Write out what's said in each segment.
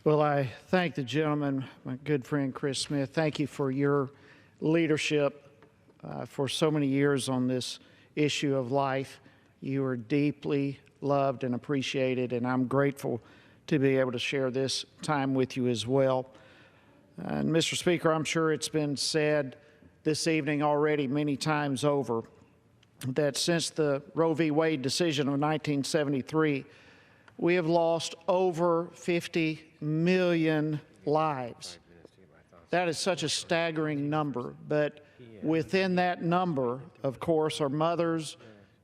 Well, I thank the gentleman, my good friend Chris Smith. Thank you for your leadership for so many years on this issue of life. You are deeply loved and appreciated, and I'm grateful to be able to share this time with you as well. And Mr. Speaker, I'm sure it's been said this evening already many times over that since the Roe v. Wade decision of 1973, we have lost over 50 million lives. That is such a staggering number, but within that number, of course, are mothers,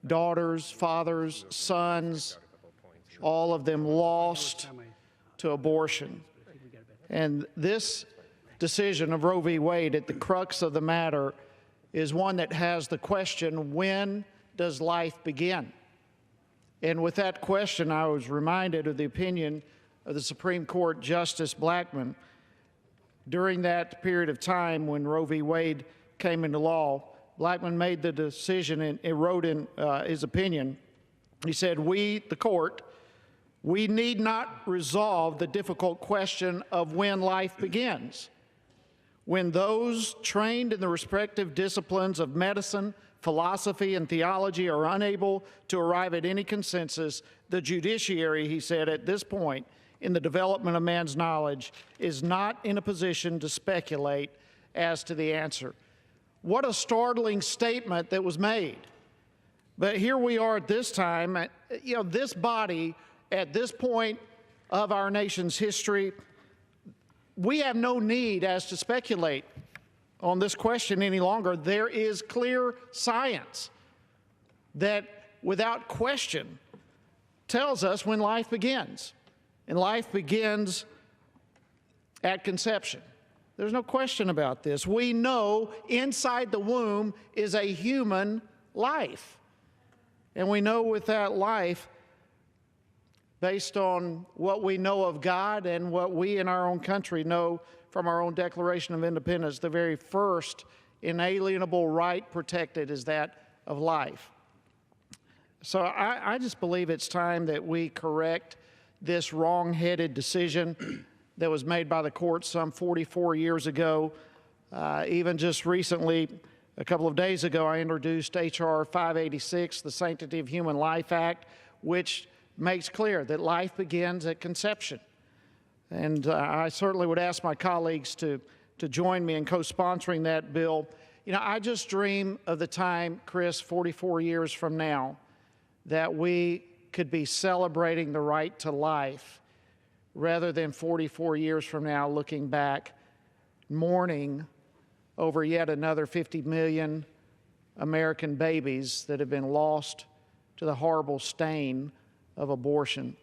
daughters, fathers, sons, all of them lost to abortion. And this decision of Roe v. Wade, at the crux of the matter, is one that has the question, when does life begin? And with that question, I was reminded of the opinion of the Supreme Court Justice Blackmun. During that period of time when Roe v. Wade came into law, Blackmun made the decision and wrote in his opinion, he said, "We, the court, we need not resolve the difficult question of when life begins. When those trained in the respective disciplines of medicine, philosophy, and theology are unable to arrive at any consensus, the judiciary," he said, "at this point in the development of man's knowledge is not in a position to speculate as to the answer." What a startling statement that was made. But here we are at this time, this body at this point of our nation's history, we have no need as to speculate on this question any longer. There is clear science that, without question, tells us when life begins. And life begins at conception. There's no question about this. We know inside the womb is a human life. And we know with that life, based on what we know of God and what we in our own country know from our own Declaration of Independence, the very first inalienable right protected is that of life. So I just believe it's time that we correct this wrong-headed decision that was made by the court some 44 years ago. Even just recently, a couple of days ago, I introduced H.R. 586, the Sanctity of Human Life Act, which makes clear that life begins at conception. And I certainly would ask my colleagues to join me in co-sponsoring that bill. I just dream of the time, Chris, 44 years from now, that we could be celebrating the right to life rather than 44 years from now looking back, mourning over yet another 50 million American babies that have been lost to the horrible stain of abortion.